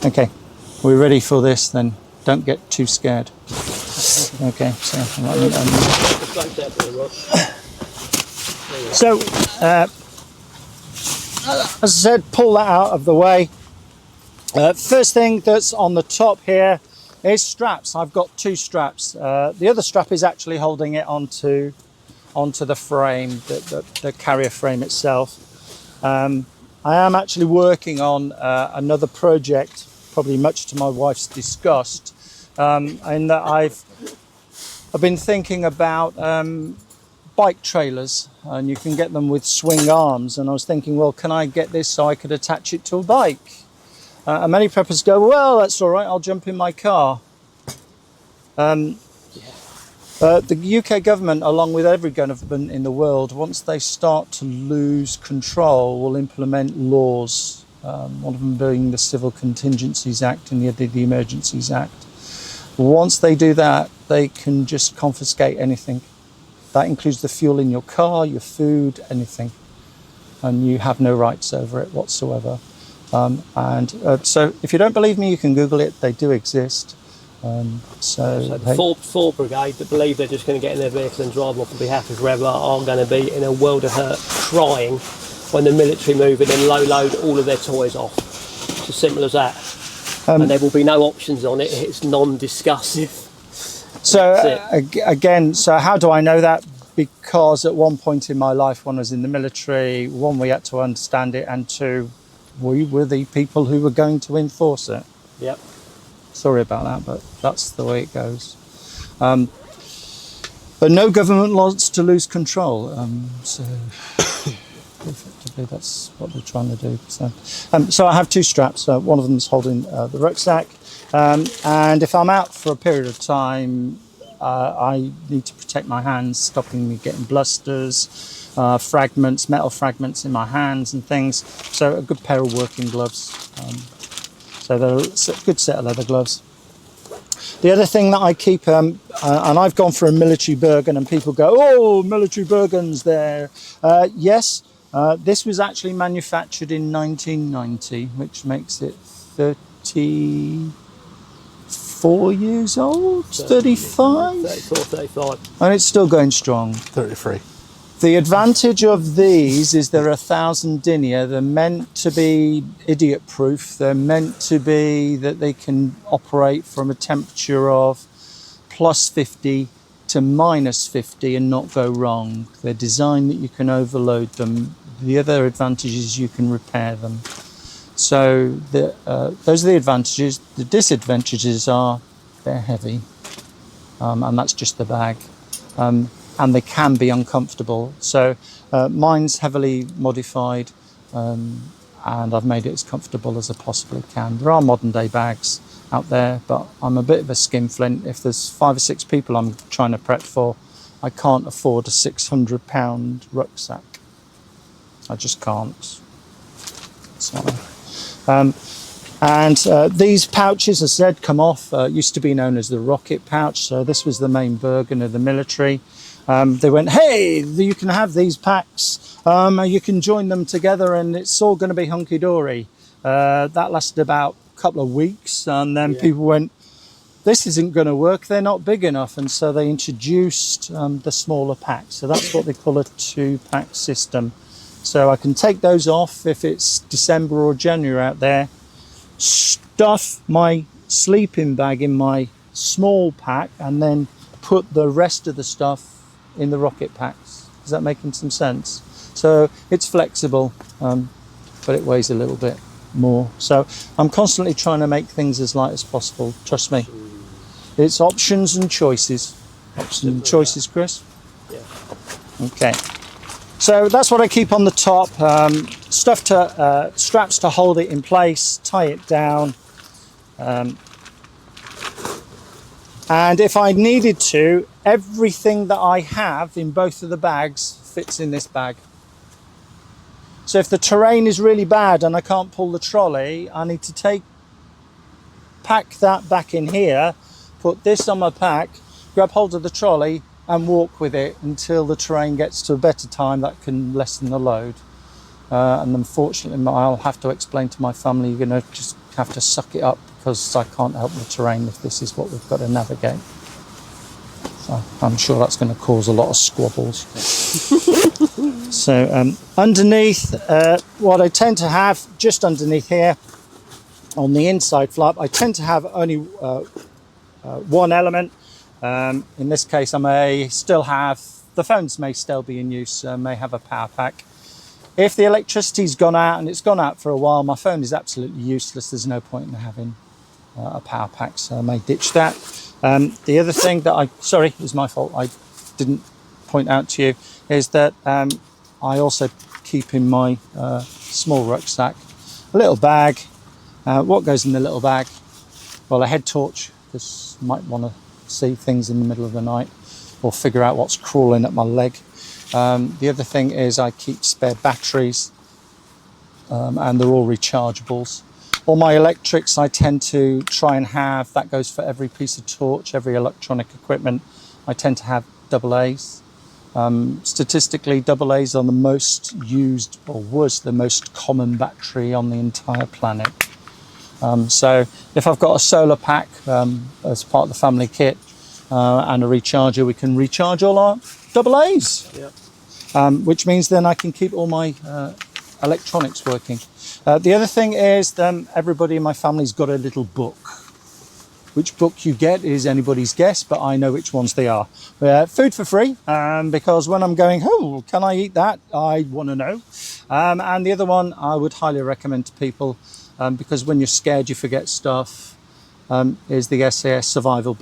Okay, we're ready for this then. Don't get too scared. Okay, so as I said, pull that out of the way. First thing that's on the top here is straps. I've got 2 straps. The other strap is actually holding it onto the frame, the carrier frame itself. I am actually working on another project, probably much to my wife's disgust, in that I've been thinking about bike trailers, and you can get them with swing arms, and I was thinking, well, can I get this so I could attach it to a bike? And many preppers go, well, that's all right, I'll jump in my car. The UK government, along with every government in the world, once they start to lose control, will implement laws. One of them being the Civil Contingencies Act and the other the Emergencies Act. Once they do that, they can just confiscate anything. That includes the fuel in your car, your food, anything. And you have no rights over it whatsoever. So if you don't believe me, you can Google it. They do exist. So the 4 Brigade that believe they're just going to get in their vehicle and drive off and be happy forever are going to be in a world of hurt, crying when the military move in and load all of their toys off. It's as simple as that. And there will be no options on it. It's non-discussive. So again, so how do I know that? Because at one point in my life, when I was in the military, 1, we had to understand it, and 2, we were the people who were going to enforce it. Yep. Sorry about that, but that's the way it goes. But no government wants to lose control, so effectively that's what they're trying to do. So I have 2 straps. One of them is holding the rucksack, and if I'm out for a period of time, I need to protect my hands, stopping me getting blisters, fragments, metal fragments in my hands and things. So a good pair of working gloves. So they're a good set of leather gloves. The other thing that I keep, and I've gone for a military Bergen, and people go, oh, military Bergens there. Yes, this was actually manufactured in 1990, which makes it 34 years old, 35? 34, 35. And it's still going strong. 33. The advantage of these is they're 1,000 denier. They're meant to be idiot-proof. They're meant to be that they can operate from a temperature of +50 to -50 and not go wrong. They're designed that you can overload them. The other advantage is you can repair them. So those are the advantages. The disadvantages are they're heavy, and that's just the bag. And they can be uncomfortable. So mine's heavily modified, and I've made it as comfortable as I possibly can. There are modern day bags out there, but I'm a bit of a skinflint. If there's 5 or 6 people I'm trying to prep for, I can't afford a £600 rucksack. I just can't. So, these pouches, as I said, come off. Used to be known as the rocket pouch. So this was the main Bergen of the military. They went, hey, you can have these packs. You can join them together and it's all going to be hunky-dory. That lasted about a couple of weeks. And then people went, this isn't going to work. They're not big enough. And so they introduced the smaller packs. So that's what they call a 2-pack system. So I can take those off if it's December or January out there, stuff my sleeping bag in my small pack, and then put the rest of the stuff in the rocket packs. Is that making some sense? So it's flexible, but it weighs a little bit more. So I'm constantly trying to make things as light as possible. Trust me. It's options and choices. Options and choices, Chris? Yeah. Okay. So that's what I keep on the top. Straps to hold it in place, tie it down. And if I needed to, everything that I have in both of the bags fits in this bag. So if the terrain is really bad and I can't pull the trolley, I need to pack that back in here, put this on my pack, grab hold of the trolley and walk with it until the terrain gets to a better time that can lessen the load. and unfortunately I'll have to explain to my family, you're going to just have to suck it up because I can't help the terrain if this is what we've got to navigate. So I'm sure that's going to cause a lot of squabbles. So underneath, what I tend to have just underneath here on the inside flap, I tend to have only one element. In this case, I may still have, the phones may still be in use, may have a power pack. If the electricity's gone out, and it's gone out for a while, my phone is absolutely useless. There's no point in having a power pack, so I may ditch that. The other thing that sorry, it was my fault, I didn't point out to you, is that I also keep in my small rucksack a little bag. What goes in the little bag? Well, a head torch, because you might want to see things in the middle of the night or figure out what's crawling at my leg. The other thing is I keep spare batteries, and they're all rechargeables. All my electrics I tend to try and have, that goes for every piece of torch, every electronic equipment, I tend to have AA's. Statistically, AA's are the most used, or was the most common battery on the entire planet. So if I've got a solar pack as part of the family kit and a recharger, we can recharge all our AA's. Yep. Which means then I can keep all my electronics working. The other thing is everybody in my family's got a little book. Which book you get is anybody's guess, but I know which ones they are. Food for free, because when I'm going, oh, can I eat that? I want to know. And the other one I would highly recommend to people, because when you're scared you forget stuff, is the SAS survival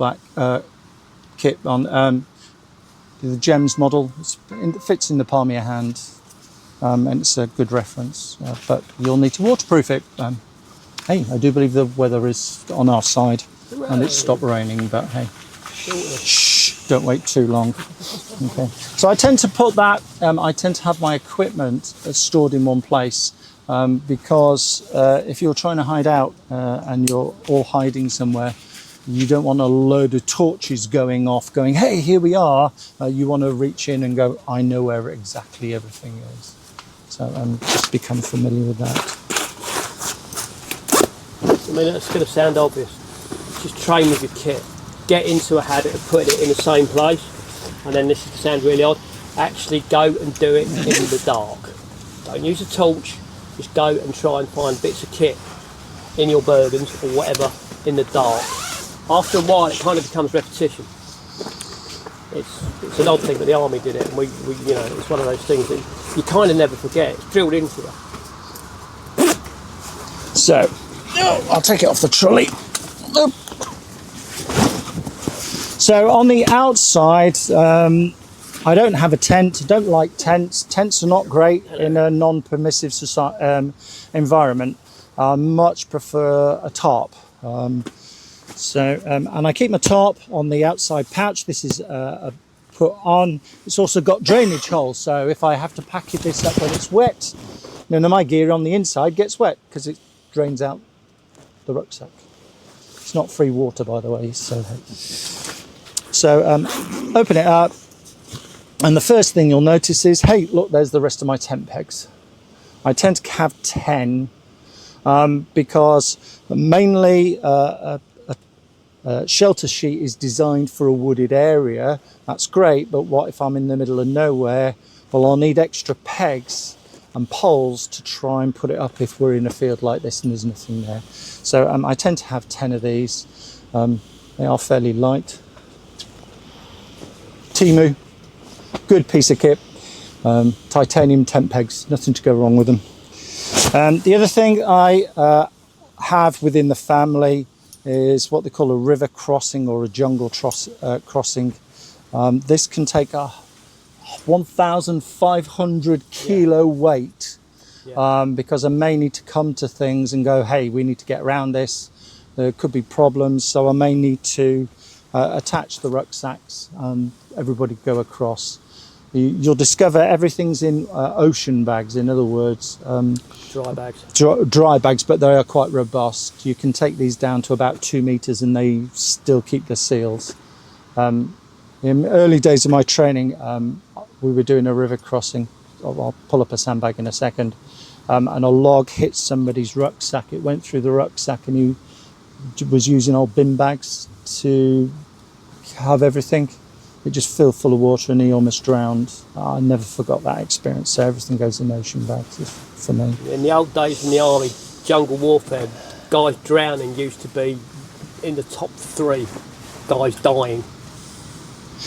kit on the GEMS model. It fits in the palm of your hand, and it's a good reference, but you'll need to waterproof it. Hey, I do believe the weather is on our side and it's stopped raining, but hey, shh, don't wait too long. Okay, so I tend to put that, I tend to have my equipment stored in one place, because if you're trying to hide out and you're all hiding somewhere, you don't want a load of torches going off, going, hey, here we are. You want to reach in and go, I know where exactly everything is. So just become familiar with that. I mean, that's going to sound obvious. Just train with your kit. Get into a habit of putting it in the same place. And then this sounds really odd. Actually go and do it in the dark. Don't use a torch. Just go and try and find bits of kit in your Bergens or whatever in the dark. After a while, it kind of becomes repetition. It's an odd thing, but the army did it, and we you know, it's one of those things that you kind of never forget. It's drilled into you. So, I'll take it off the trolley. So on the outside, I don't have a tent. I don't like tents. Tents are not great in a non-permissive environment. I much prefer a tarp. And I keep my tarp on the outside pouch. This is put on. It's also got drainage holes, so if I have to pack this up when it's wet, none of my gear on the inside gets wet because it drains out the rucksack. It's not free water, by the way. So open it up, and the first thing you'll notice is, hey, look, there's the rest of my tent pegs. I tend to have 10 because mainly shelter sheet is designed for a wooded area. That's great, but what if I'm in the middle of nowhere? Well, I'll need extra pegs and poles to try and put it up if we're in a field like this and there's nothing there. So I tend to have 10 of these. They are fairly light. Timu, good piece of kit. Titanium tent pegs, nothing to go wrong with them. The other thing I have within the family is what they call a river crossing or a jungle crossing. This can take a 1,500 kilo weight, because I may need to come to things and go, hey, we need to get around this. There could be problems, so I may need to attach the rucksacks and everybody go across. You'll discover everything's in ocean bags, in other words. Dry bags. Dry bags, but they are quite robust. You can take these down to about 2 meters and they still keep the seals. In early days of my training, we were doing a river crossing I'll pull up a sandbag in a second, and a log hit somebody's rucksack. It went through the rucksack, and he was using old bin bags to have everything. It just filled full of water and he almost drowned. I never forgot that experience. So everything goes in ocean bags for me. In the old days in the army, jungle warfare, guys drowning used to be in the top 3 guys dying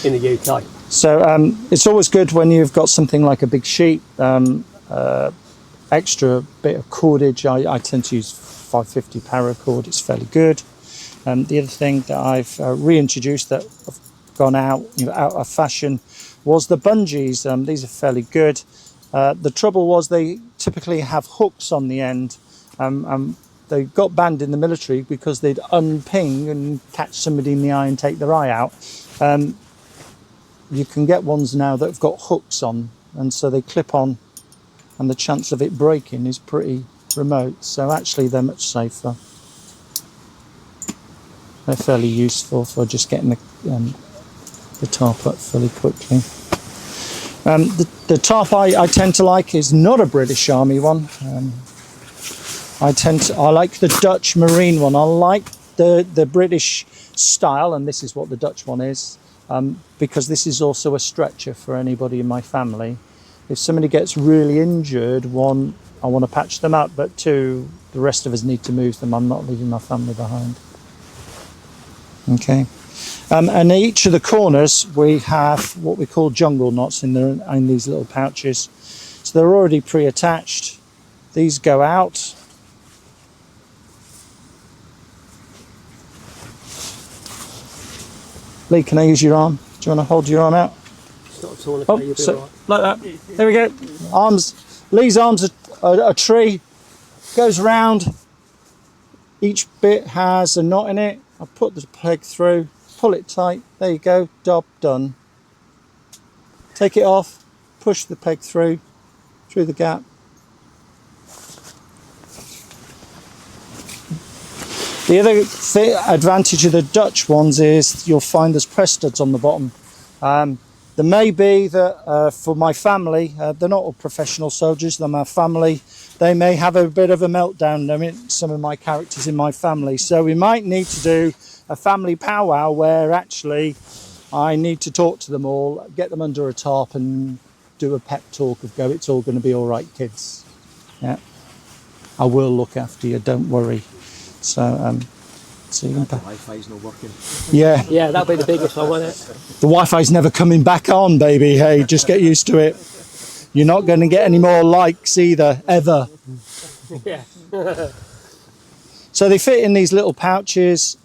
in the UK. So it's always good when you've got something like a big sheet, extra bit of cordage. I tend to use 550 paracord. It's fairly good. The other thing that I've reintroduced that I've gone out of fashion was the bungees. These are fairly good. The trouble was they typically have hooks on the end. They got banned in the military because they'd unping and catch somebody in the eye and take their eye out. You can get ones now that have got hooks on, and so they clip on, and the chance of it breaking is pretty remote. So actually they're much safer. They're fairly useful for just getting the tarp up fairly quickly. The tarp I tend to like is not a British Army one. I like the Dutch Marine one. I like the British style, and this is what the Dutch one is, because this is also a stretcher for anybody in my family. If somebody gets really injured, 1, I want to patch them up, but 2, the rest of us need to move them. I'm not leaving my family behind. Okay. And each of the corners we have what we call jungle knots in these little pouches. So they're already pre-attached. These go out. Lee, can I use your arm? Do you want to hold your arm out? It's not at all okay, you'll be all right. Like that. There we go. Arms. Lee's arms are a tree. Goes round. Each bit has a knot in it. I put the peg through, pull it tight. There you go. Job done. Take it off. Push the peg through the gap. The other advantage of the Dutch ones is you'll find there's press studs on the bottom. There may be that for my family, they're not all professional soldiers, they're my family, they may have a bit of a meltdown. I mean, some of my characters in my family. So we might need to do a family powwow where actually I need to talk to them all, get them under a tarp and do a pep talk of go, it's all going to be all right, kids. Yeah, I will look after you, don't worry. So, so you can the Wi-Fi's not working. Yeah. Yeah, that'll be the biggest one, won't it? The Wi-Fi's never coming back on, baby. Hey, just get used to it. You're not going to get any more likes either, ever. Yeah. So they fit in these little pouches.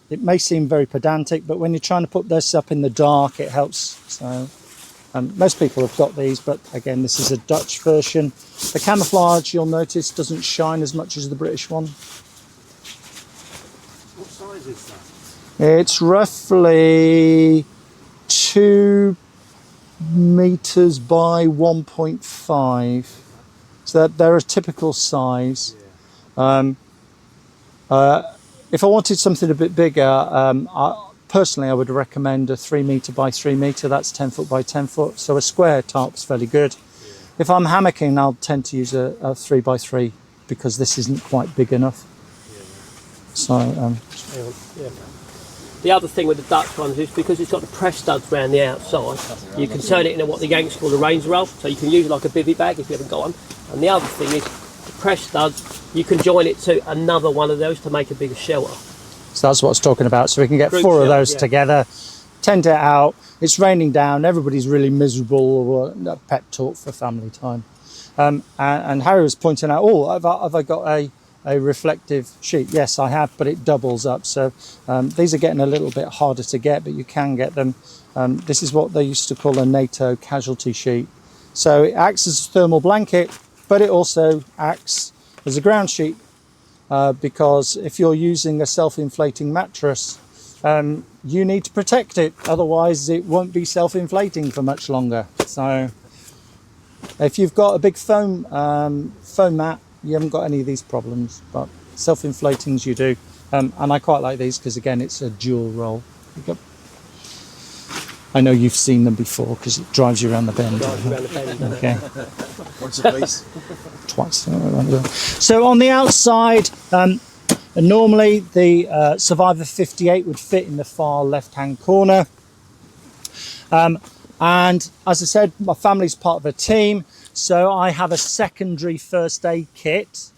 It may seem very pedantic, but when you're trying to put this up in the dark, it helps. So most people have got these, but again, this is a Dutch version. The camouflage, you'll notice, doesn't shine as much as the British one. What size is that? It's roughly 2 meters by 1.5. So that they're a typical size. Yeah. If I wanted something a bit bigger, personally I would recommend a 3 meter by 3 meter. That's 10 foot by 10 foot. So a square tarp's fairly good. Yeah. If I'm hammocking, I'll tend to use a 3 by 3 because this isn't quite big enough. Yeah. So. Yeah. The other thing with the Dutch ones is because it's got the press studs around the outside, you can turn it into what the Yanks call a range roll, so you can use it like a bivvy bag if you haven't got one. And the other thing is, the press studs, you can join it to another one of those to make a bigger shelter. So that's what I was talking about. So we can get Group 4 of shelter, those yeah. together, tent it out, it's raining down, everybody's really miserable, or a pep talk for family time. And Harry was pointing out, have I got a reflective sheet? Yes, I have, but it doubles up. So these are getting a little bit harder to get, but you can get them. This is what they used to call a NATO casualty sheet. So it acts as a thermal blanket, but it also acts as a ground sheet because if you're using a self-inflating mattress, you need to protect it. Otherwise, it won't be self-inflating for much longer. So if you've got a big foam mat, you haven't got any of these problems, but self-inflatings you do. And I quite like these because, again, it's a dual roll. I know you've seen them before because it drives you around the bend. Drives around the bend, doesn't it? Okay, Once or twice. twice. So on the outside, normally the Survivor 58 would fit in the far left-hand corner. And as I said, my family's part of a team, so I have a secondary first aid kit.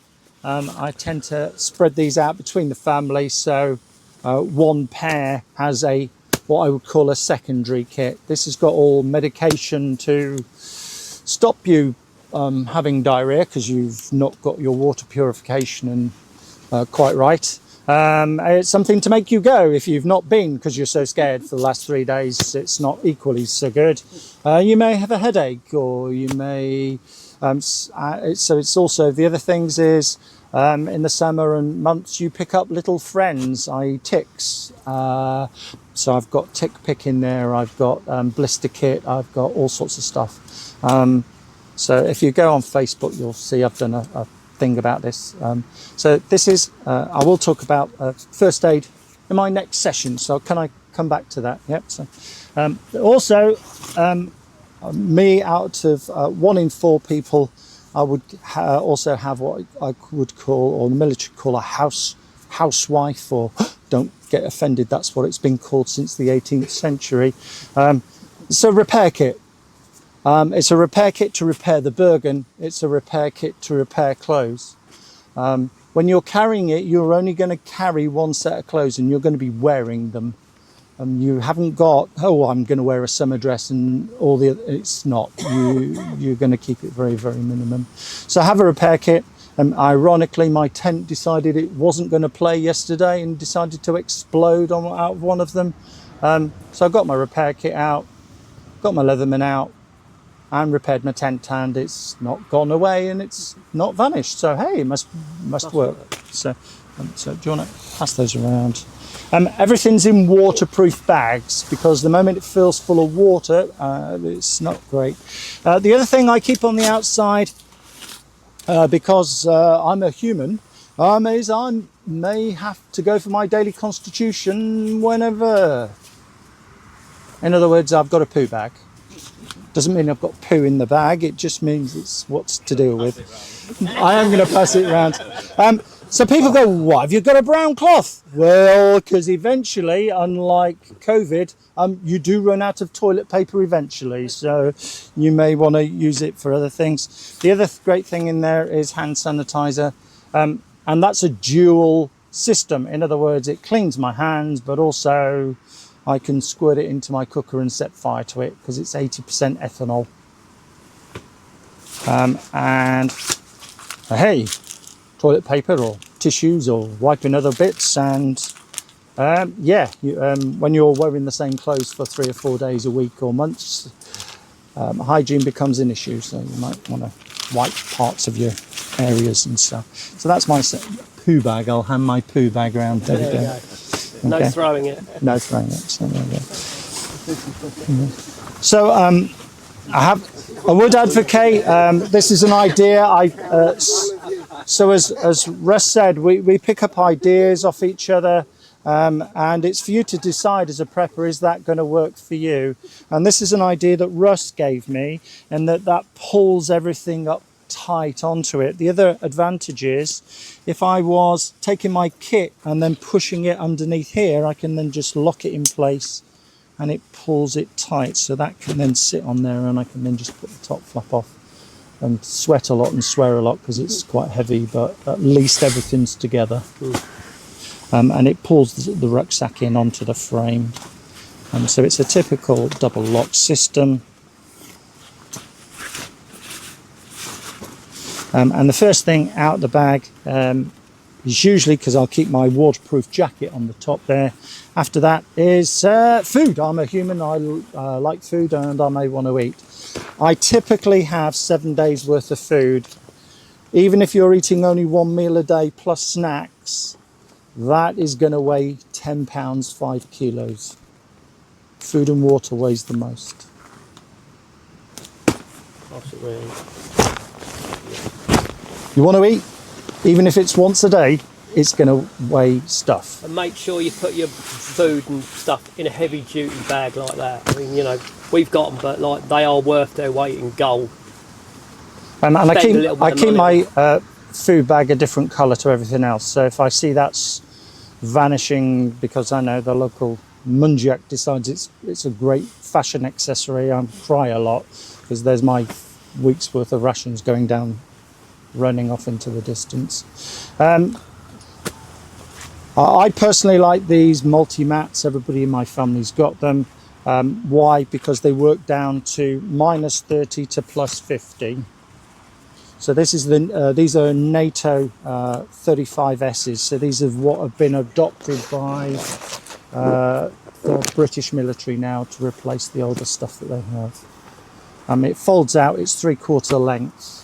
I tend to spread these out between the family, so one pair has what I would call a secondary kit. This has got all medication to stop you having diarrhea because you've not got your water purification quite right. It's something to make you go if you've not been because you're so scared for the last 3 days. It's not equally so good. You may have a headache, or you may. So it's also the other things is in the summer and months you pick up little friends, i.e. ticks. So I've got tick pick in there. I've got blister kit. I've got all sorts of stuff. So if you go on Facebook, you'll see I've done a thing about this. So this is, I will talk about first aid in my next session. So can I come back to that? Yep. So also, me out of 1 in 4 people, I would also have what I would call, or the military call, a housewife, or don't get offended, that's what it's been called since the 18th century. It's a repair kit. It's a repair kit to repair the Bergen. It's a repair kit to repair clothes. When you're carrying it, you're only going to carry one set of clothes and you're going to be wearing them. You haven't got, oh, I'm going to wear a summer dress and all the, it's not. You're going to keep it very, very minimum. So I have a repair kit. Ironically, my tent decided it wasn't going to play yesterday and decided to explode out of one of them. So I got my repair kit out, got my Leatherman out, and repaired my tent, and it's not gone away and it's not vanished. So hey, it must work. So do you want to pass those around? Everything's in waterproof bags because the moment it fills full of water, it's not great. The other thing I keep on the outside, because I'm a human, is I may have to go for my daily constitution whenever. In other words, I've got a poo bag. Doesn't mean I've got poo in the bag, it just means it's what's to deal with. I am going to pass it around. So people go, what, have you got a brown cloth? Well, because eventually, unlike COVID, you do run out of toilet paper eventually, so you may want to use it for other things. The other great thing in there is hand sanitizer, and that's a dual system. In other words, it cleans my hands, but also I can squirt it into my cooker and set fire to it because it's 80% ethanol. And hey, toilet paper or tissues or wiping other bits, and when you're wearing the same clothes for 3 or 4 days a week or months, hygiene becomes an issue, so you might want to wipe parts of your areas and stuff. So that's my poo bag. I'll hand my poo bag around. There we go. No Okay. throwing it. No throwing it. So, there we go. So I would advocate, this is an idea, so as Russ said, we pick up ideas off each other, and it's for you to decide as a prepper, is that going to work for you? And this is an idea that Russ gave me, and that pulls everything up tight onto it. The other advantage is, if I was taking my kit and then pushing it underneath here, I can then just lock it in place and it pulls it tight, so that can then sit on there and I can then just put the top flap off and sweat a lot and swear a lot because it's quite heavy, but at least everything's together. And it pulls the rucksack in onto the frame. So it's a typical double lock system. And the first thing out the bag is usually, because I'll keep my waterproof jacket on the top there. After that is food. I'm a human, I like food and I may want to eat. I typically have 7 days worth of food. Even if you're eating only 1 meal a day plus snacks, that is going to weigh 10 pounds, 5 kilos. Food and water weighs the most. Possibly. You want to eat, even if it's once a day? it's going to weigh stuff. And make sure you put your food and stuff in a heavy duty bag like that. I mean, you know, we've got them, but like they are worth their weight in gold. And I keep my food bag a different colour to everything else. So if I see that's vanishing because I know the local Munjak decides it's a great fashion accessory, I cry a lot because there's my week's worth of rations going down, running off into the distance. I personally like these multi-mats. Everybody in my family's got them. Why? Because they work down to -30 to +50. So this is these are NATO 35Ss. So these are what have been adopted by the British military now to replace the older stuff that they have. It folds out. It's 3/4 length.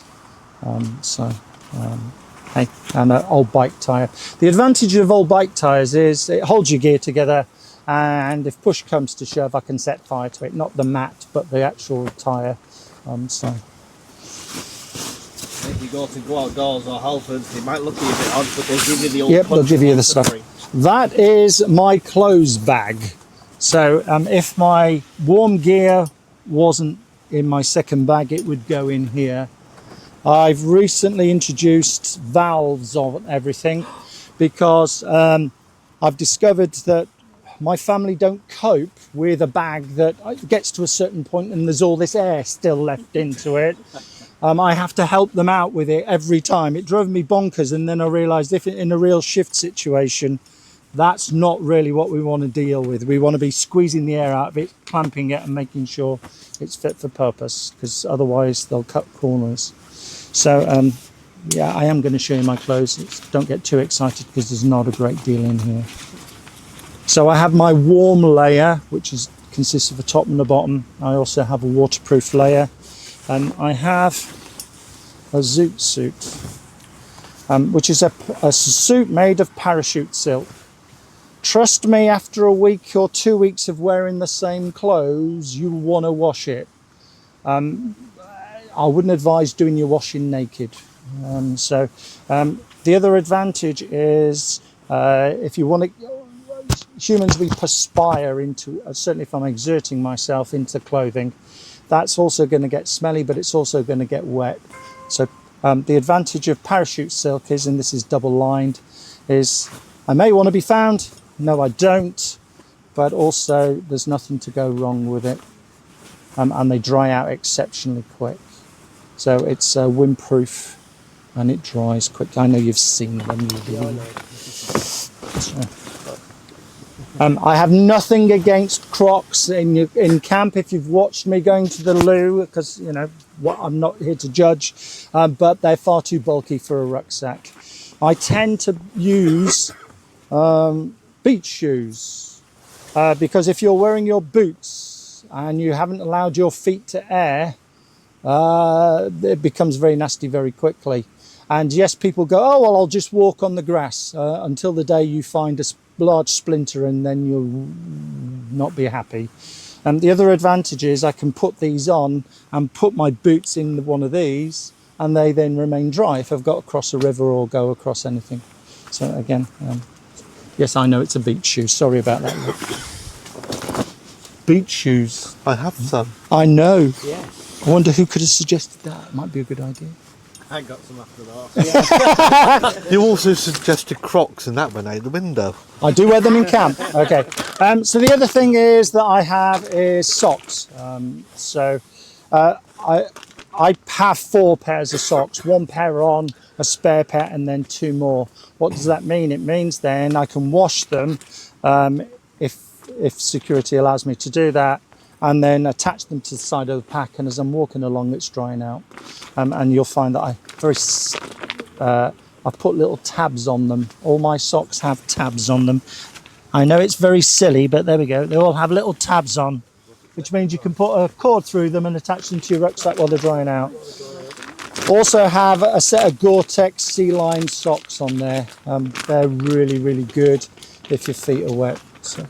Hey, and an old bike tyre. The advantage of old bike tyres is it holds your gear together, and if push comes to shove, I can set fire to it. Not the mat, but the actual tyre. If you go outdoors or Halfords, they might look at you a bit odd, but they'll give you the old. Yep, they'll give you the stuff. That is my clothes bag. So if my warm gear wasn't in my second bag, it would go in here. I've recently introduced valves on everything because I've discovered that my family don't cope with a bag that gets to a certain point and there's all this air still left into it. I have to help them out with it every time. It drove me bonkers, and then I realised if in a real shift situation, that's not really what we want to deal with. We want to be squeezing the air out of it, clamping it and making sure it's fit for purpose, because otherwise they'll cut corners. So yeah, I am going to show you my clothes. Don't get too excited because there's not a great deal in here. So I have my warm layer, which consists of a top and a bottom. I also have a waterproof layer. And I have a zoot suit, which is a suit made of parachute silk. Trust me, after a week or 2 weeks of wearing the same clothes, you want to wash it. I wouldn't advise doing your washing naked. The other advantage is if you want to, humans, we perspire into, certainly if I'm exerting myself into clothing, that's also going to get smelly, but it's also going to get wet. So the advantage of parachute silk is, and this is double lined, is I may want to be found. No, I don't. But also there's nothing to go wrong with it. And they dry out exceptionally quick. So it's windproof and it dries quick. I know you've seen them. I have nothing against Crocs in camp. If you've watched me going to the loo, because you know I'm not here to judge, but they're far too bulky for a rucksack. I tend to use beach shoes because if you're wearing your boots and you haven't allowed your feet to air, it becomes very nasty very quickly. And yes, people go, oh well, I'll just walk on the grass until the day you find a large splinter, and then you'll not be happy. The other advantage is I can put these on and put my boots in one of these, and they then remain dry if I've got to cross a river or go across anything. So again, yes, I know it's a beach shoe. Sorry about that. Beach shoes. I have some. I know. Yeah. I wonder who could have suggested that. Might be a good idea. I got some after that. You also suggested Crocs, and that went out the window. I do wear them in camp. Okay. So the other thing is that I have is socks. I have 4 pairs of socks. 1 pair on, a spare pair, and then 2 more. What does that mean? It means then I can wash them if security allows me to do that, and then attach them to the side of the pack, and as I'm walking along it's drying out. And you'll find that I put little tabs on them. All my socks have tabs on them. I know it's very silly, but there we go. They all have little tabs on, which means you can put a cord through them and attach them to your rucksack while they're drying out. Also have a set of Gore-Tex sea-lined socks on there. They're really, really good if your feet are wet. So.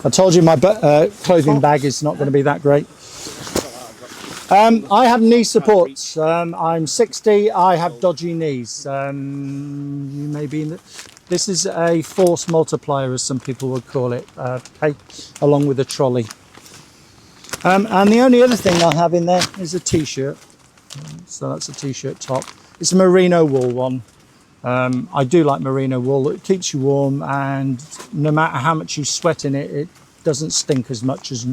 I told you my clothing bag is not going to be that great. I have knee supports. I'm 60. I have dodgy knees. You may be in the, this is a force multiplier, as some people would call it, along with a trolley. And the only other thing I have in there is a t-shirt. So that's a t-shirt top. It's a merino wool one. I do like merino wool. It keeps you warm, and no matter how much you sweat in it, it doesn't stink as much as.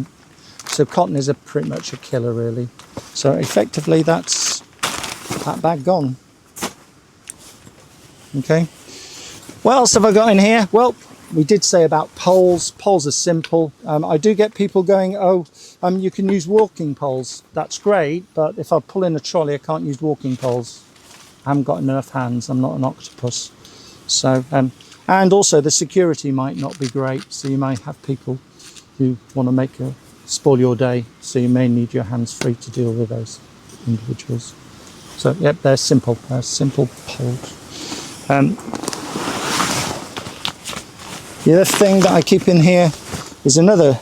So cotton is pretty much a killer, really. So effectively, that's that bag gone. Okay. What else have I got in here? Well, we did say about poles. Poles are simple. I do get people going, oh, you can use walking poles. That's great, but if I pull in a trolley, I can't use walking poles. I haven't got enough hands. I'm not an octopus. So, and also the security might not be great. So you may have people who want to spoil your day. So you may need your hands free to deal with those individuals. So, yep, they're simple. They're simple poles. The other thing that I keep in here is another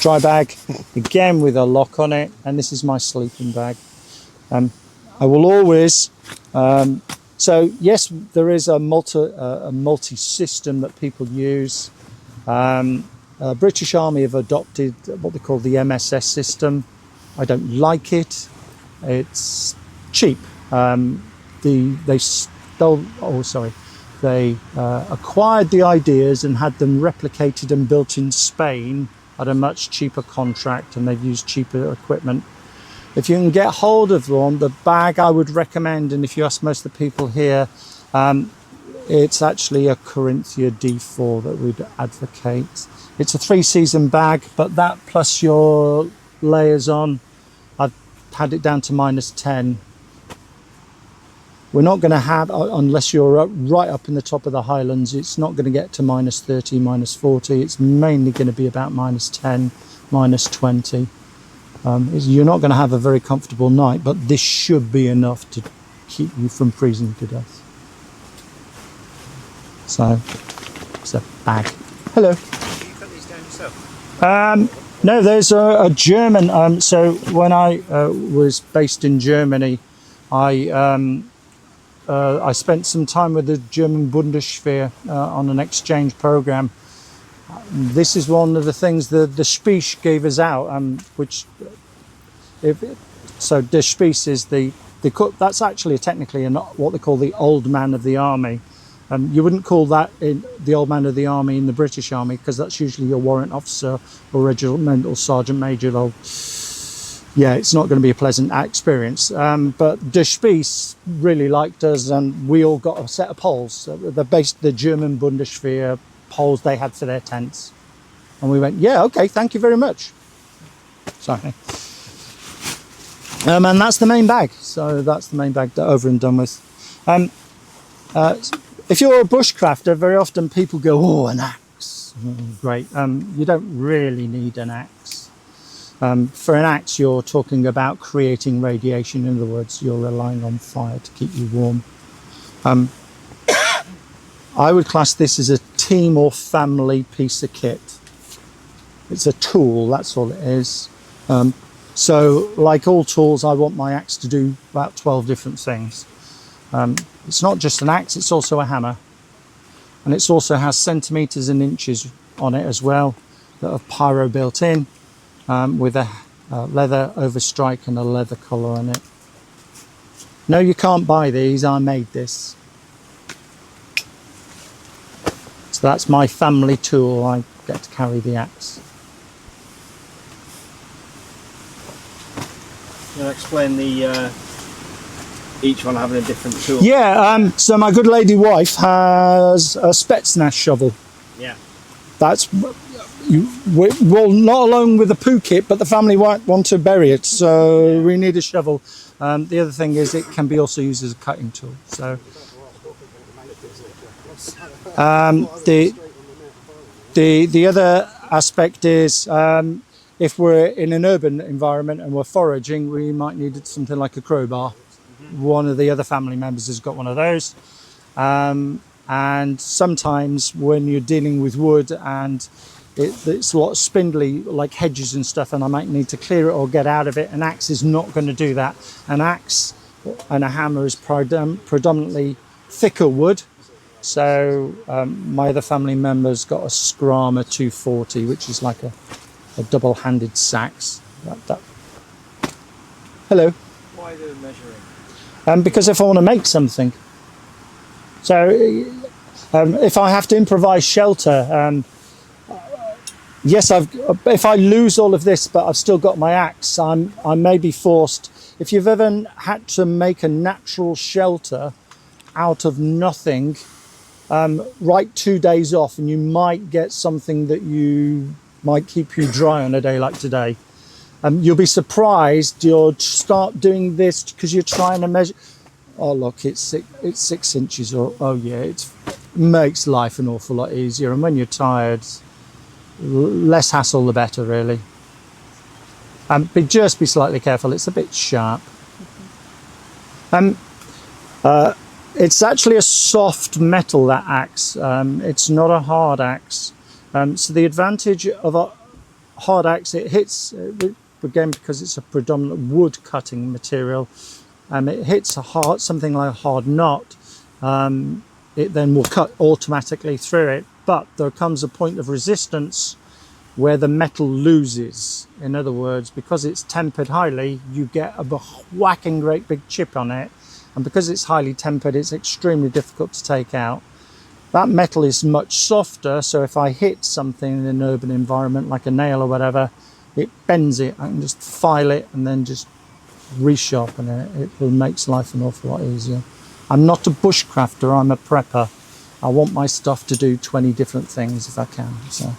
dry bag, again with a lock on it, and this is my sleeping bag. I will always, so yes, there is a multi-system that people use. British Army have adopted what they call the MSS system. I don't like it. It's cheap. They acquired the ideas and had them replicated and built in Spain at a much cheaper contract, and they've used cheaper equipment. If you can get hold of one, the bag I would recommend, and if you ask most of the people here, it's actually a Corinthia D4 that we'd advocate. It's a 3-season bag, but that plus your layers on, I've had it down to -10. We're not going to have, unless you're right up in the top of the Highlands, it's not going to get to -30, -40. It's mainly going to be about -10, -20. You're not going to have a very comfortable night, but this should be enough to keep you from freezing to death. So, it's a bag. Hello. Do you cut these down yourself? No, there's a German. So when I was based in Germany, I spent some time with the German Bundeswehr on an exchange program. This is one of the things the Spieß gave us out, so the Spieß is that's actually technically what they call the old man of the army. You wouldn't call that the old man of the army in the British Army, because that's usually your warrant officer or regimental sergeant major. Yeah, it's not going to be a pleasant experience. But the Spieß really liked us, and we all got a set of poles. The German Bundeswehr poles they had for their tents. And we went, yeah, okay, thank you very much. Sorry. And that's the main bag. So that's the main bag over and done with. If you're a bushcrafter, very often people go, oh, an axe. Great. You don't really need an axe. For an axe, you're talking about creating radiation. In other words, you're relying on fire to keep you warm. I would class this as a team or family piece of kit. It's a tool, that's all it is. So like all tools, I want my axe to do about 12 different things. It's not just an axe, it's also a hammer. And it also has centimetres and inches on it as well, that have pyro built in, with a leather overstrike and a leather collar on it. No, you can't buy these, I made this. So that's my family tool, I get to carry the axe. Can you explain each one having a different tool? Yeah, so my good lady wife has a Spetsnaz shovel. Yeah. That's, well, not alone with the poo kit, but the family won't want to bury it, so we need a shovel. The other thing is it can be also used as a cutting tool. So the other aspect is if we're in an urban environment and we're foraging, we might need something like a crowbar. One of the other family members has got one of those. And sometimes when you're dealing with wood and it's a lot spindly, like hedges and stuff, and I might need to clear it or get out of it. An axe is not going to do that. An axe and a hammer is predominantly thicker wood. So my other family members got a Scrama 240, which is like a double-handed sax. Hello. Why are they measuring? Because if I want to make something. So if I have to improvise shelter, yes, if I lose all of this, but I've still got my axe, I may be forced. If you've ever had to make a natural shelter out of nothing, write 2 days off, and you might get something that might keep you dry on a day like today. You'll be surprised. You'll start doing this because you're trying to measure. Oh look, it's 6 inches. Oh yeah, it makes life an awful lot easier. And when you're tired, less hassle the better, really. But just be slightly careful. It's a bit sharp. It's actually a soft metal, that axe. It's not a hard axe. So the advantage of a hard axe, it hits, again, because it's a predominant wood cutting material, it hits something like a hard knot, it then will cut automatically through it. But there comes a point of resistance where the metal loses. In other words, because it's tempered highly, you get a whacking great big chip on it. And because it's highly tempered, it's extremely difficult to take out. That metal is much softer, so if I hit something in an urban environment, like a nail or whatever, it bends it. I can just file it and then just resharpen it. It makes life an awful lot easier. I'm not a bushcrafter, I'm a prepper. I want my stuff to do 20 different things if I can. So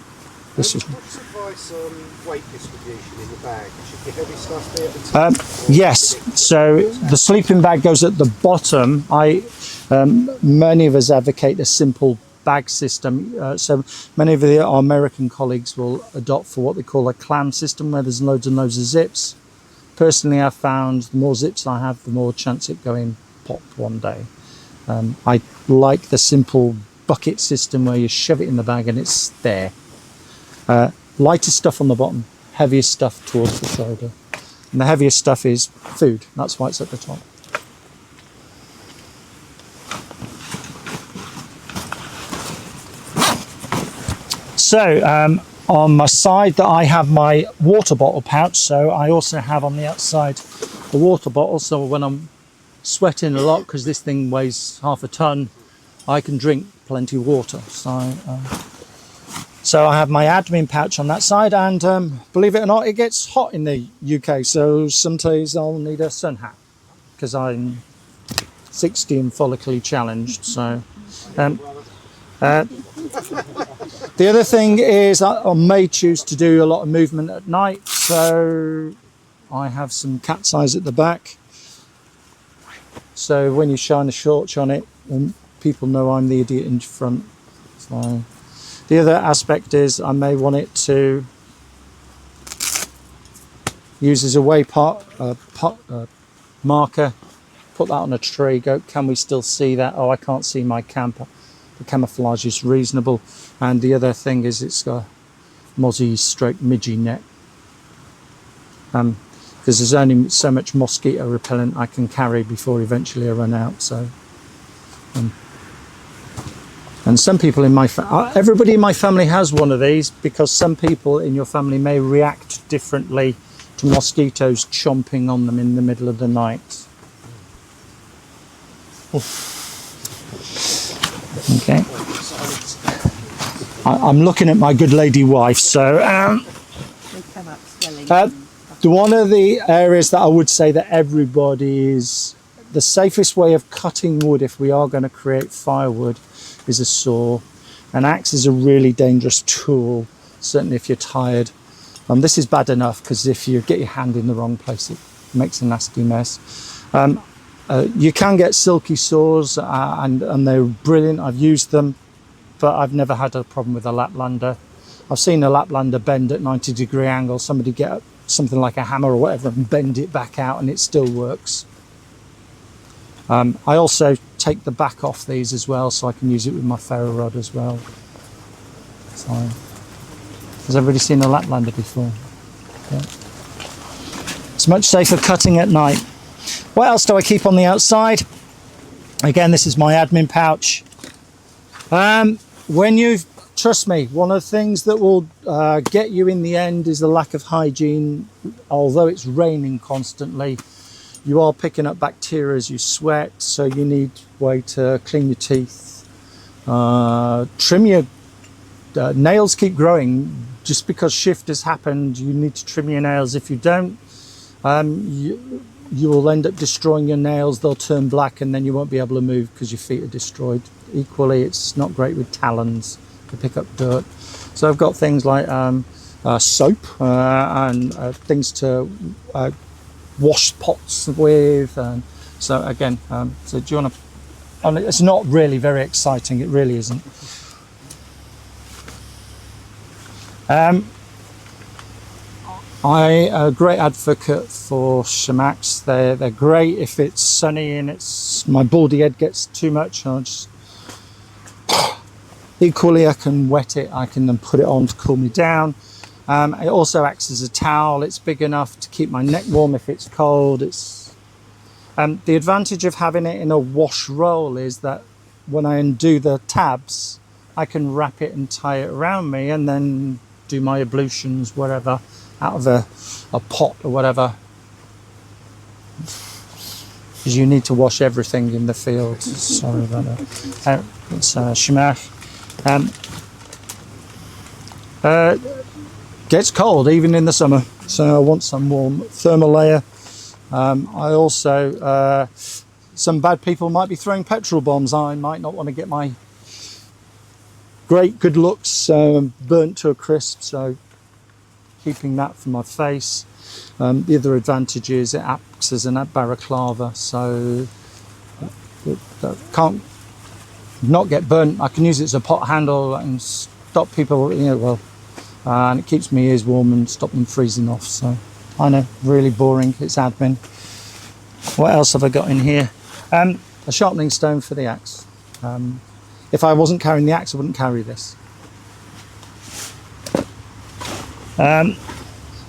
this is. What's advice on weight distribution in the bag? Should the heavy stuff be at the top? Yes, so the sleeping bag goes at the bottom. Many of us advocate a simple bag system. So many of our American colleagues will adopt for what they call a clam system, where there's loads and loads of zips. Personally, I've found the more zips I have, the more chance it going pop one day. I like the simple bucket system where you shove it in the bag and it's there. Lightest stuff on the bottom, heaviest stuff towards the shoulder. And the heaviest stuff is food. That's why it's at the top. So on my side, that I have my water bottle pouch. So I also have on the outside the water bottle. So when I'm sweating a lot, because this thing weighs half a ton, I can drink plenty of water. So I have my admin pouch on that side, and believe it or not, it gets hot in the UK. So sometimes I'll need a sun hat because I'm 60 and follically challenged. So. The other thing is I may choose to do a lot of movement at night, so I have some cat's eyes at the back. So when you shine a torch on it, people know I'm the idiot in front. So the other aspect is I may want it to use as a marker, put that on a tree, go, can we still see that? Oh, I can't see my camper. The camouflage is reasonable. And the other thing is it's got a mozzie stroke midgie net. Because there's only so much mosquito repellent I can carry before eventually I run out. So, and some people in my everybody in my family has one of these, because some people in your family may react differently to mosquitoes chomping on them in the middle of the night. Okay. I'm looking at my good lady wife. So one of the areas that I would say that everybody is the safest way of cutting wood, if we are going to create firewood, is a saw. An axe is a really dangerous tool, certainly if you're tired. This is bad enough because if you get your hand in the wrong place, it makes a nasty mess. You can get silky saws and they're brilliant. I've used them, but I've never had a problem with a Laplander. I've seen a Laplander bend at 90-degree angle. Somebody get something like a hammer or whatever and bend it back out and it still works. I also take the back off these as well, so I can use it with my ferro rod as well. So, Has everybody seen a Laplander before? Yeah. It's much safer cutting at night. What else do I keep on the outside? Again, this is my admin pouch. Trust me, one of the things that will get you in the end is the lack of hygiene. Although it's raining constantly, you are picking up bacteria as you sweat, so you need a way to clean your teeth. Trim your nails. Keep growing. Just because shift has happened, you need to trim your nails. If you don't, you will end up destroying your nails. They'll turn black and then you won't be able to move because your feet are destroyed. Equally, it's not great with talons to pick up dirt. So I've got things like soap and things to wash pots with. And so again, so do you want to... It's not really very exciting, it really isn't. I'm a great advocate for shamacs. They're great if it's sunny and my baldy head gets too much. I'll just equally I can wet it. I can then put it on to cool me down. It also acts as a towel. It's big enough to keep my neck warm if it's cold. It's the advantage of having it in a wash roll is that when I undo the tabs, I can wrap it and tie it around me and then do my ablutions wherever out of a pot or whatever, because you need to wash everything in the field. Sorry about that. It's shamak. Gets cold even in the summer, so I want some warm thermal layer. I also some bad people might be throwing petrol bombs. I might not want to get my great good looks burnt to a crisp, so keeping that from my face. The other advantage is it acts as an balaclava, so it can't not get burnt. I can use it as a pot handle and stop people, and it keeps my ears warm and stop them freezing off. So I know, really boring, it's admin. What else have I got in here? A sharpening stone for the axe. If I wasn't carrying the axe, I wouldn't carry this. The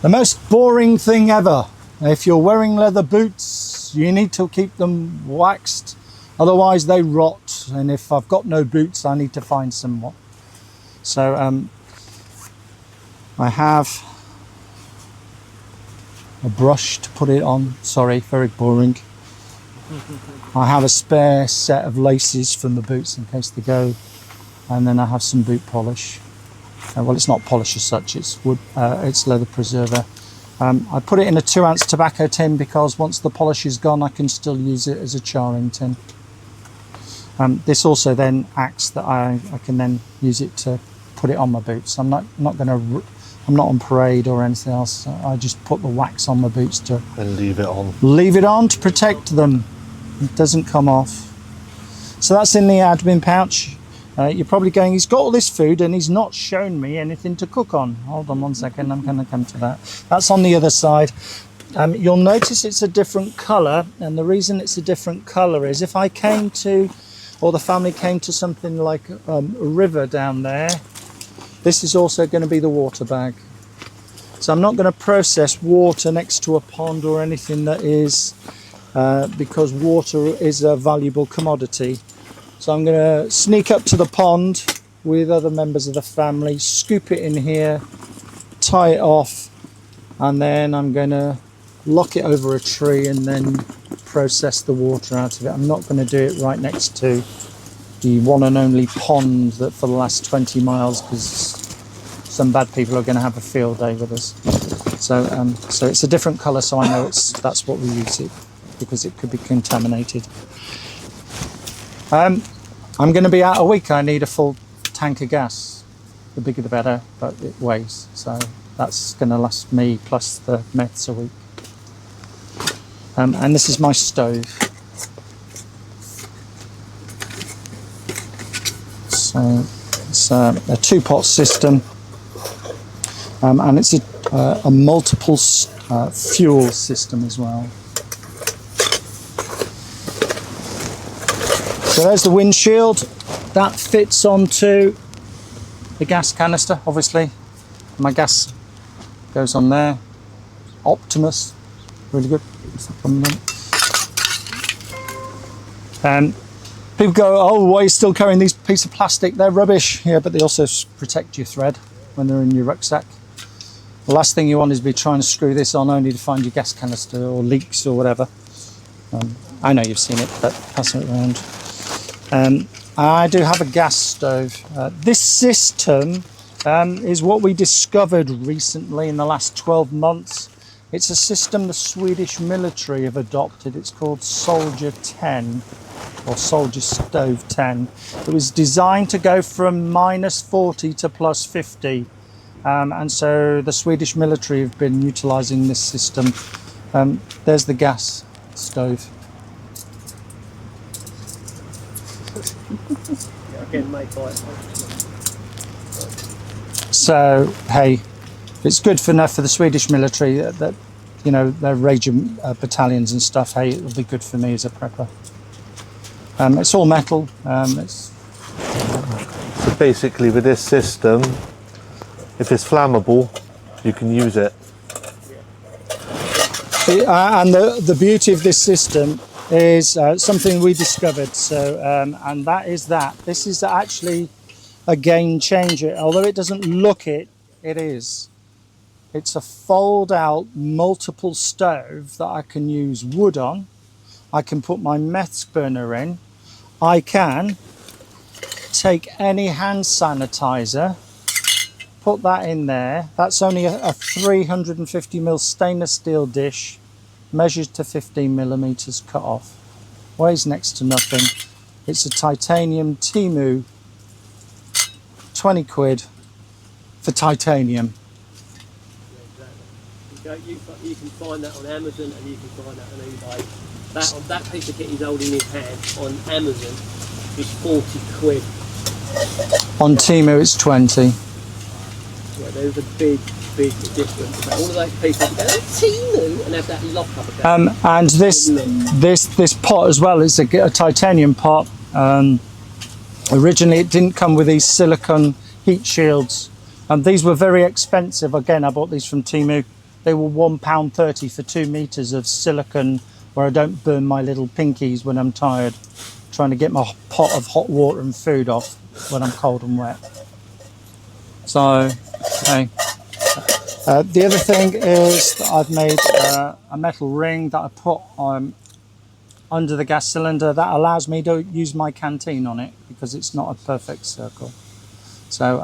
most boring thing ever. If you're wearing leather boots, you need to keep them waxed, otherwise they rot. And if I've got no boots, I need to find some more. So I have a brush to put it on. Sorry, very boring. I have a spare set of laces from the boots in case they go, and then I have some boot polish. Well, it's not polish as such, it's wood, it's leather preserver. I put it in a 2-ounce tobacco tin because once the polish is gone, I can still use it as a charring tin. This also then acts that I can then use it to put it on my boots. I'm not on parade or anything else. I just put the wax on my boots to and leave it on. Leave it on to protect them. It doesn't come off. So that's in the admin pouch. You're probably going, he's got all this food and he's not shown me anything to cook on. Hold on one second, I'm going to come to that. That's on the other side. You'll notice it's a different colour, and the reason it's a different colour is if I came to, or the family came to something like a river down there, this is also going to be the water bag. So I'm not going to process water next to a pond or anything that is, because water is a valuable commodity. So I'm going to sneak up to the pond with other members of the family, scoop it in here, tie it off, and then I'm going to lock it over a tree and then process the water out of it. I'm not going to do it right next to the one and only pond that for the last 20 miles, because some bad people are going to have a field day with us. So so it's a different colour, so I know that's what we use it, because it could be contaminated. I'm going to be out a week. I need a full tank of gas. The bigger the better, but it weighs. So that's going to last me plus the meths a week. And this is my stove. So it's a 2-pot system. And it's a multiple fuel system as well. So there's the windshield. That fits onto the gas canister, obviously. My gas goes on there. Optimus, really good. People go, oh, why are you still carrying these pieces of plastic? They're rubbish. Yeah, but they also protect your thread when they're in your rucksack. The last thing you want is be trying to screw this on only to find your gas canister or leaks or whatever. I know you've seen it, but passing it around. I do have a gas stove. This system is what we discovered recently in the last 12 months. It's a system the Swedish military have adopted. It's called Soldier 10 or Soldier Stove 10. It was designed to go from -40 to +50. And so the Swedish military have been utilising this system. There's the gas stove. Again, made by So hey, it's good for enough for the Swedish military that you know their Raging battalions and stuff. Hey, it'll be good for me as a prepper. It's all metal. So basically, with this system, if it's flammable, you can use it. And the beauty of this system is something we discovered. So, and that is that this is actually a game changer. Although it doesn't look it, it is. It's a fold-out multiple stove that I can use wood on. I can put my meth burner in. I can take any hand sanitizer, put that in there. That's only a 350mm stainless steel dish, measured to 15mm, cut off. Weighs next to nothing. It's a titanium Temu, 20 quid for titanium. You can find that on Amazon and you can find that on eBay. That piece of kit he's holding in his hand on Amazon is 40 quid. On Temu it's 20. Yeah, there's a big difference. All of those people go, Temu, and have that lock up again. And this pot as well is a titanium pot. Originally it didn't come with these silicone heat shields. These were very expensive. Again, I bought these from Temu. They were £1.30 for 2 meters of silicone where I don't burn my little pinkies when I'm tired, trying to get my pot of hot water and food off when I'm cold and wet. So, okay. The other thing is that I've made a metal ring that I put under the gas cylinder that allows me to use my canteen on it because it's not a perfect circle. So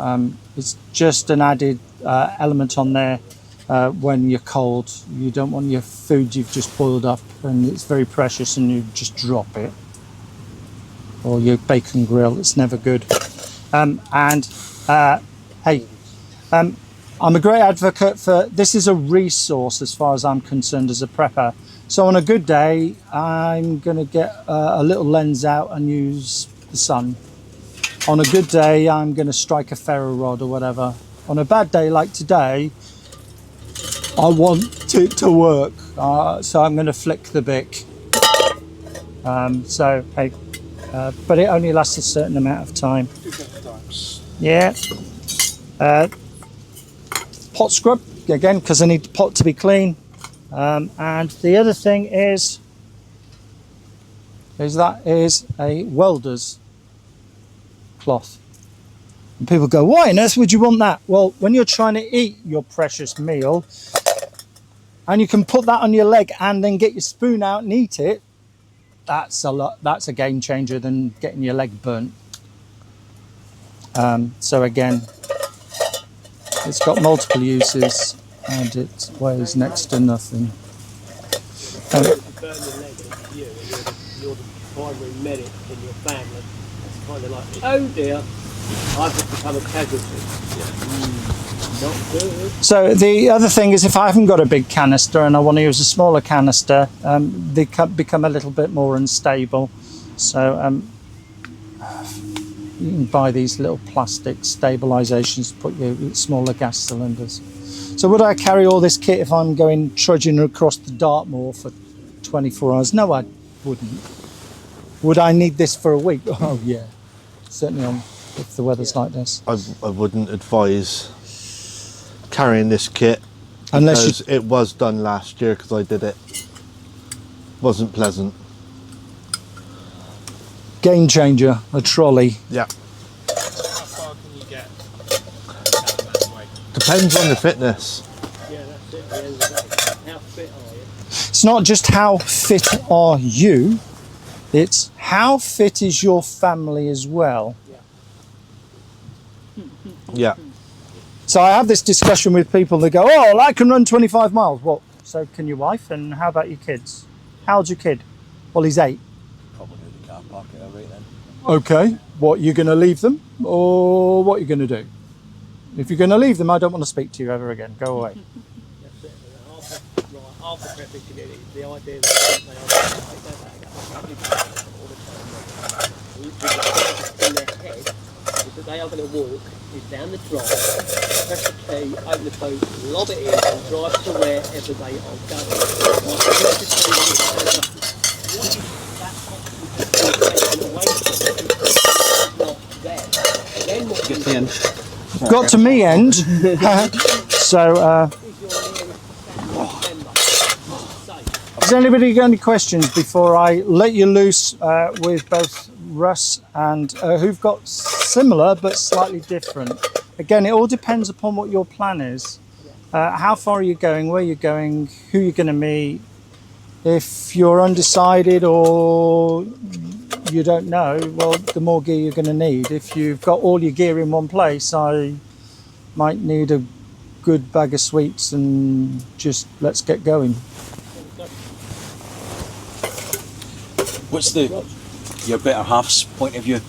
it's just an added element on there. When you're cold, you don't want your food you've just boiled up and it's very precious and you just drop it, or your bacon grill. It's never good. Hey, I'm a great advocate for this. Is a resource as far as I'm concerned as a prepper. So on a good day, I'm going to get a little lens out and use the sun. On a good day, I'm going to strike a ferro rod or whatever. On a bad day like today, I want it to work, so I'm going to flick the Bic. So, hey, but it only lasts a certain amount of time. Yeah. Pot scrub, again, because I need the pot to be clean. And the other thing is that is a welder's cloth. And people go, why on earth would you want that? Well, when you're trying to eat your precious meal and you can put that on your leg and then get your spoon out and eat it, that's a game changer than getting your leg burnt. So again, it's got multiple uses and it weighs next to nothing. If you burn your leg and you're the primary medic in your family, it's kind of like, oh dear, I've just become a casualty. Not good. So the other thing is, if I haven't got a big canister and I want to use a smaller canister, they become a little bit more unstable. So you can buy these little plastic stabilisations to put your smaller gas cylinders. So would I carry all this kit if I'm going trudging across the Dartmoor for 24 hours? No, I wouldn't. Would I need this for a week? Oh yeah, certainly if the weather's like this. I wouldn't advise carrying this kit Unless because it was done last year because I did it. Wasn't pleasant. game changer, a trolley. Yeah. How far can you get that way? Depends on the fitness. Yeah, that's it. At the end of the day, how fit are you? It's not just how fit are you, it's how fit is your family as well. Yeah. So I have this discussion with people that go, oh, well, I can run 25 miles. Well, so can your wife, and how about your kids? How old's your kid? Well, he's 8. Probably the car park it right then. Okay, what, you going to leave them, or what are you going to do? If you're going to leave them, I don't want to speak to you ever again. Go away. That's it. After prepping community, the idea that they are take their bag up, all the time. In their head is that they are going to walk down the drive, press the key, open the boot, lob it in, and drive to wherever they are going. What is that taken away from them? Not there. Then what Get to the end. Got to me end. So, has anybody got any questions before I let you loose with both Russ and who've got similar but slightly different? Again, it all depends upon what your plan is. How far are you going, where you're going, who you're going to meet. If you're undecided or you don't know, well, the more gear you're going to need. If you've got all your gear in one place, I might need a good bag of sweets and just let's get going. What's your better half's point of view?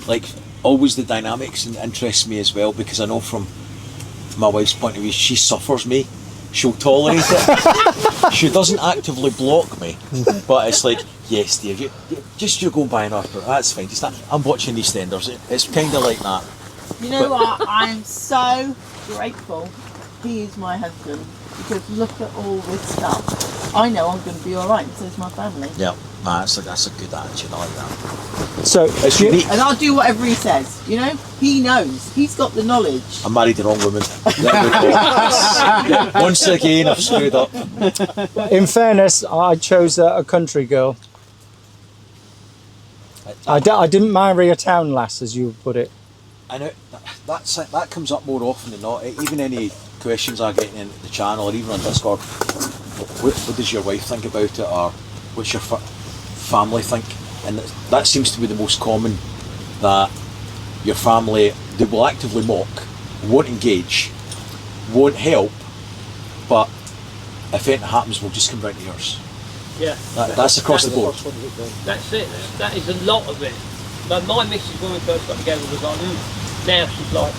Like, always the dynamics and interests me as well, because I know from my wife's point of view, she suffers me. She'll tolerate it. She doesn't actively block me, but it's like, yes, Dave, you're going by an upper. That's fine. Just that, I'm watching EastEnders. It's kind of like that. You know what? I'm so grateful he is my husband, because look at all this stuff. I know I'm going to be all right, and so is my family. Yeah, that's a good attitude. I like that. So, It's unique. And I'll do whatever he says. You know, he knows. He's got the knowledge. I married the wrong woman. There we go. Once again, I've screwed up. in fairness, I chose a country girl. I didn't marry a town lass, as you put it. I know that comes up more often than not. Even any questions I get in the channel or even on Discord, what does your wife think about it, or what's your family think? And that seems to be the most common, that your family, they will actively mock, won't engage, won't help, but if anything happens, we'll just come round to yours. Yeah. That's across the board. That's it. That is a lot of it. But my missus, when we first got together, was like, now she's like,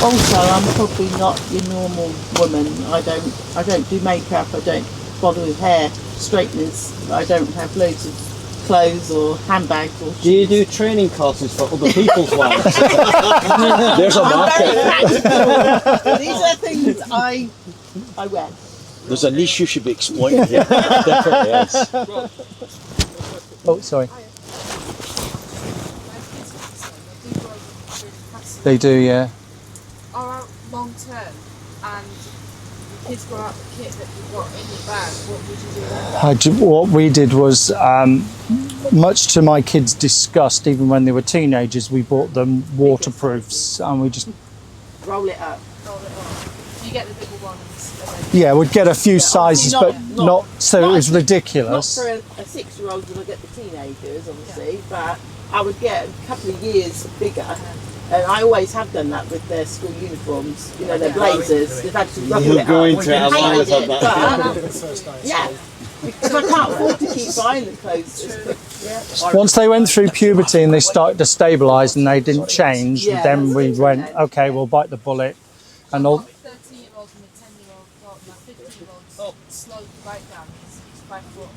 Also, I'm probably not your normal woman. I don't do makeup. I don't bother with hair, straighteners. I don't have loads of clothes or handbags or shoes. Do you do training courses for other people's wives? There's a I'm very market. practical. These are things I wear. There's a niche you should be exploiting here. Definitely is. Oh, sorry. They do, yeah. Are out long term and the kids go out the kit that you've got in your bag, what would you do then? What we did was, much to my kids' disgust, even when they were teenagers, we bought them waterproofs, and we just, Roll it up. Roll it on. You get the bigger ones and yeah, we'd get a few sizes, not- but not so it was Not ridiculous. for a 6-year-old, would I get the teenagers, obviously, but I would get a couple of years bigger. And I always have done that with their school uniforms, you know, their blazers. They've had to rubble You'll it go up. into it, I've Hated always had it, that. but, yeah, because I can't afford to keep buying the clothes as quick. Yeah. Once they went through puberty and they started to stabilise and they didn't change, Yeah, then we that's went, okay. okay, we'll bite the bullet. And all, 13-year-olds and a 10-year-old, well, my 15-year-old's slowly breakdown. He's 5'11".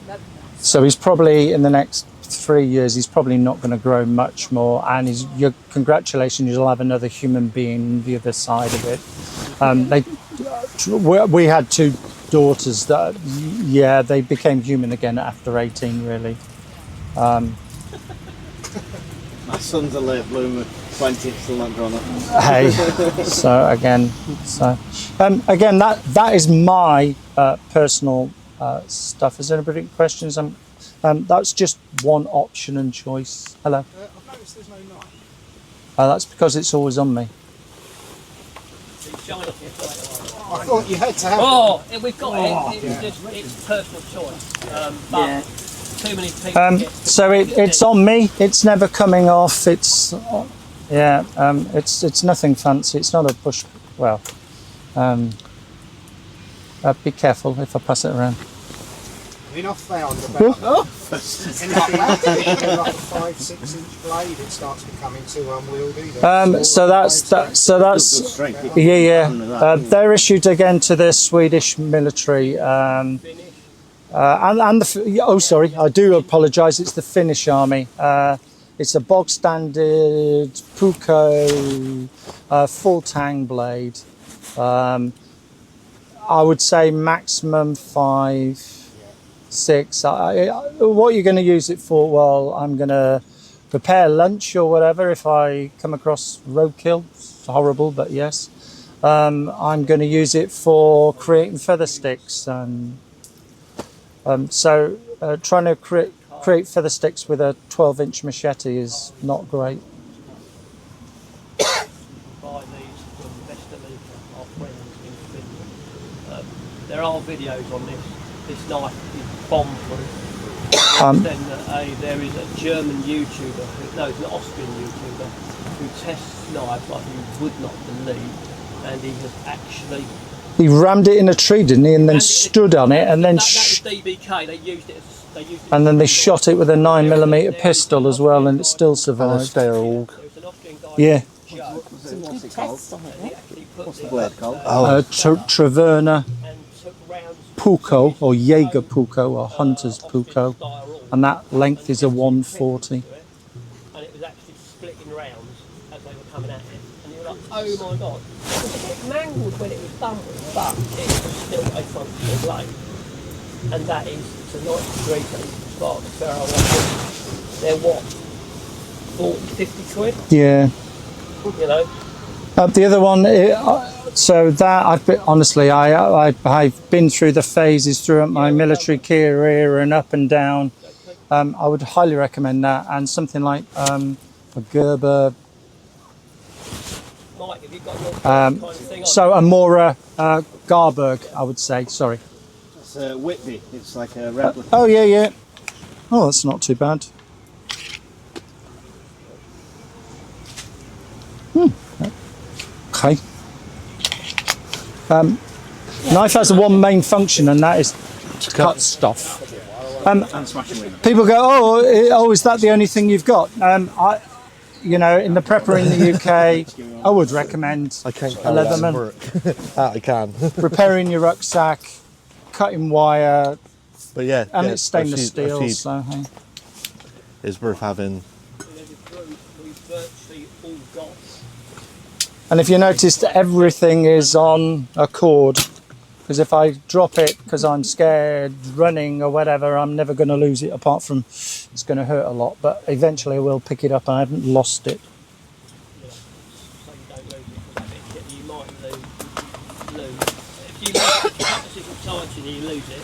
Now. so he's probably, in the next 3 years, he's probably not going to grow much more, and congratulations, you'll have another human being on the other side of it. We had 2 daughters that, yeah, they became human again after 18, really. My son's a late bloomer. 20, still not drawn up. Hey, so again, that is my personal stuff. Is there anybody got questions? That's just one option and choice. Hello. I've noticed there's no knife. That's because it's always on me. I thought you had to have We've got it. It's personal choice. But too many people. So it's on me. It's never coming off. It's it's nothing fancy. It's not a push. Well, be careful if I pass it around. I mean, I've found about anything like a 5-6 inch blade, it starts becoming too unwieldy. So that's they're issued again to the Swedish military. And sorry, I do apologise. It's the Finnish army. It's a bog standard Puukko full tang blade. I would say maximum 5, 6. What you're going to use it for? Well, I'm going to prepare lunch or whatever if I come across roadkill. It's horrible, but yes. I'm going to use it for creating feather sticks. So trying to create feather sticks with a 12-inch machete is not great. There are videos on this knife is bomb-proof. There is a German YouTuber, it's an Austrian YouTuber, who tests knives like you would not believe, and he has actually... He rammed it in a tree, didn't he, and then stood on it, and then... That was DBK, they used it and then they shot it with a 9mm pistol as well, and it still survived. Yeah. What's the blade called? Traverna Puukko, or Jaeger Puukko, or Hunter's Puukko, and that length is a 140. And it was actually split in rounds as they were coming at it, and you were like, oh my god. It was a bit mangled when it was done with, but it was still a functional blade. And that is, it's a 93 spark ferro. They're what, 40, 50 quid? Yeah. You know? The other one, so that I've been through the phases throughout my military career and up and down. I would highly recommend that, and something like a Gerber. Mike, have you got your kind of thing on? So a Mora Garberg, I would say. Sorry. It's Whitby. It's like a replica. Oh yeah. Oh, that's not too bad. Okay. Knife has one main function, and that is to cut stuff. People go, oh, is that the only thing you've got? In the prepper in the UK, I would recommend I can't a Leatherman. I can. Preparing your rucksack, cutting wire, But yeah, and yeah, it's stainless I've steel, seen so hey. it's worth having. We've virtually all got. And if you noticed, everything is on a cord, because if I drop it because I'm scared, running or whatever, I'm never going to lose it, apart from it's going to hurt a lot, but eventually I will pick it up. I haven't lost it. So you don't lose it, you might lose. If you cut the different times and you lose it,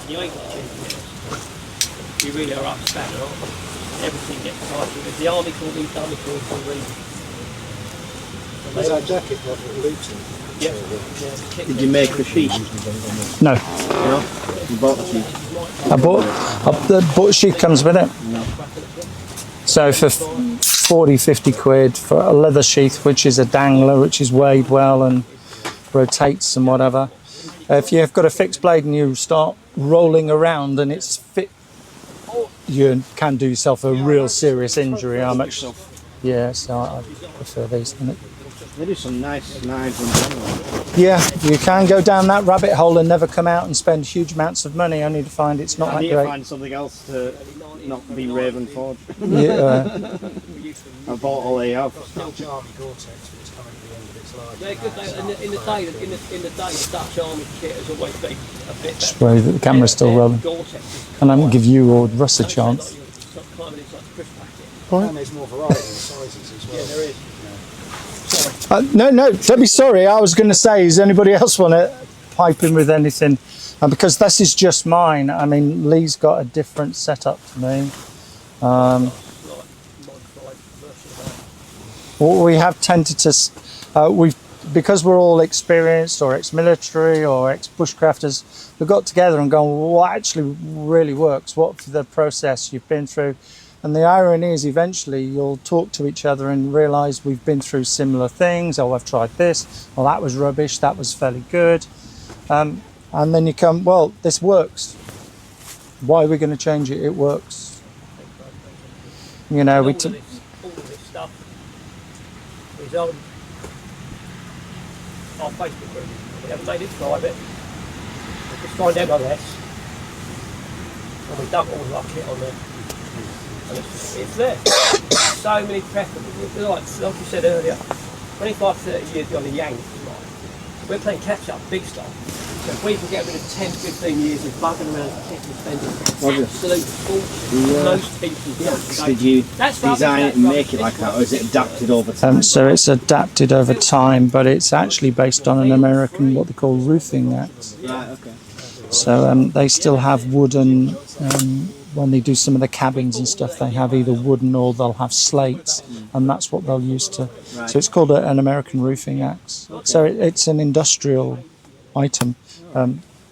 you ain't got GPS. You really are upset, everything gets tighter. If the army called these dummy calls for a reason. Is that jacket got Luton? Yep. Did you make the sheet? No. You bought the sheet? I bought the sheet comes with it. So for 40, 50 quid for a leather sheath, which is a dangler, which is weighed well and rotates and whatever. If you've got a fixed blade and you start rolling around and it's fit, you can do yourself a real serious injury. So I prefer these. They do some nice knives in general. Yeah, you can go down that rabbit hole and never come out and spend huge amounts of money only to find it's not I that need great. to find something else to not be Raven Forge. Yeah, I bought all they have. Dutch Army Gore-Tex, but it's coming to the end of its life. Yeah, good. In the day, the Dutch Army kit has always been a bit better. Spray that the camera's still rolling. And I'm going to give you or Russ a chance. It's like climbing into like a crisp packet. And there's more variety in sizes as well. Yeah, there is. No, don't be sorry. I was going to say, does anybody else want to pipe in with anything? Because this is just mine. I mean, Lee's got a different setup to me. We have tended to, because we're all experienced or ex-military or ex-bushcrafters, we've got together and gone, well, what actually really works? What's the process you've been through? And the irony is eventually you'll talk to each other and realise we've been through similar things. Oh, I've tried this. Well, that was rubbish. That was fairly good. And then you come, well, this works. Why are we going to change it? It works. You know, all of this stuff is on our Facebook group. We haven't made it private. Just find MOS. And we dump all of our kit on there. And it's there. So many preferences. Like you said earlier, 25, 30 years ago, the Yanks, right? We're playing catch up, big stuff. So if we can get rid of 10, 15 years of bugging around and spending absolute fortune, most people don't. Did you design it and make it like that, or is it adapted over time? so it's adapted over time, but it's actually based on an American, what they call roofing axe. Right, okay. So they still have wooden, when they do some of the cabins and stuff, they have either wooden or they'll have slates, and that's what they'll use to. So it's called an American roofing axe. So it's an industrial item.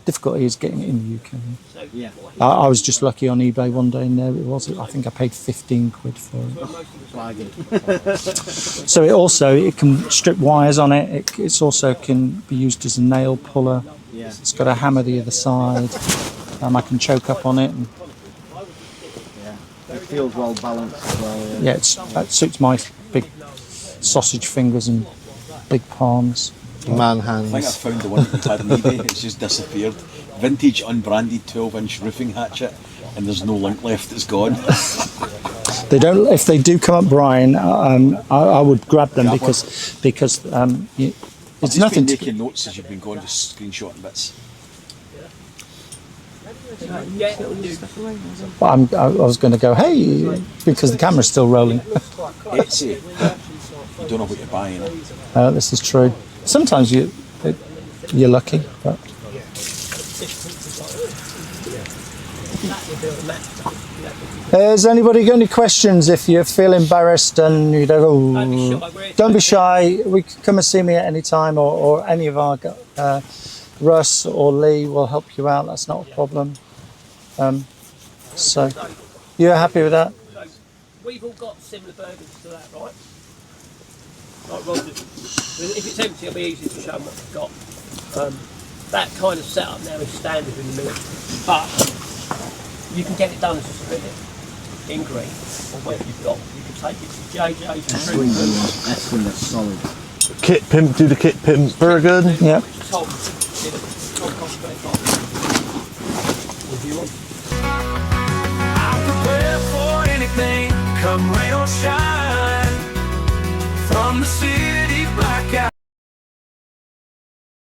Difficulty is getting it in the UK. Yeah. I was just lucky on eBay one day, and there it was. I think I paid 15 quid for it. So it can strip wires on it. It's also can be used as a nail puller. Yeah. It's got a hammer the other side. I can choke up on it. And, It feels well balanced as well. yeah, that suits my big sausage fingers and big palms. Man I think I hands. found the one that you had on eBay. It's just disappeared. Vintage, unbranded 12-inch roofing hatchet, and there's no link left. It's gone. They don't. If they do come up, Brian, I would grab them because it's I've nothing been to. making notes as you've been going, just screenshotting bits. I was going to go, hey, because the camera's still rolling. Etsy, you don't know what you're buying. Eh? This is true. Sometimes you're lucky, but has anybody got any questions? If you feel embarrassed and you don't, don't be shy. We can come and see me at any time, or any of our Russ or Lee will help you out. That's not a problem. So you're happy with that? We've all got similar burgers to that, right? Like Roger. If it's empty, it'll be easy to show them what we've got. That kind of setup now is standard in the military, but you can get it done as a civilian in green or whatever you've got. You can take it to JJ's and Excellent, that's solid. Kit pimp, do the kit pimp burger. Yeah. Tom did a Tom Cosgrave review on. I'm prepared for anything, come rain or shine. From the sea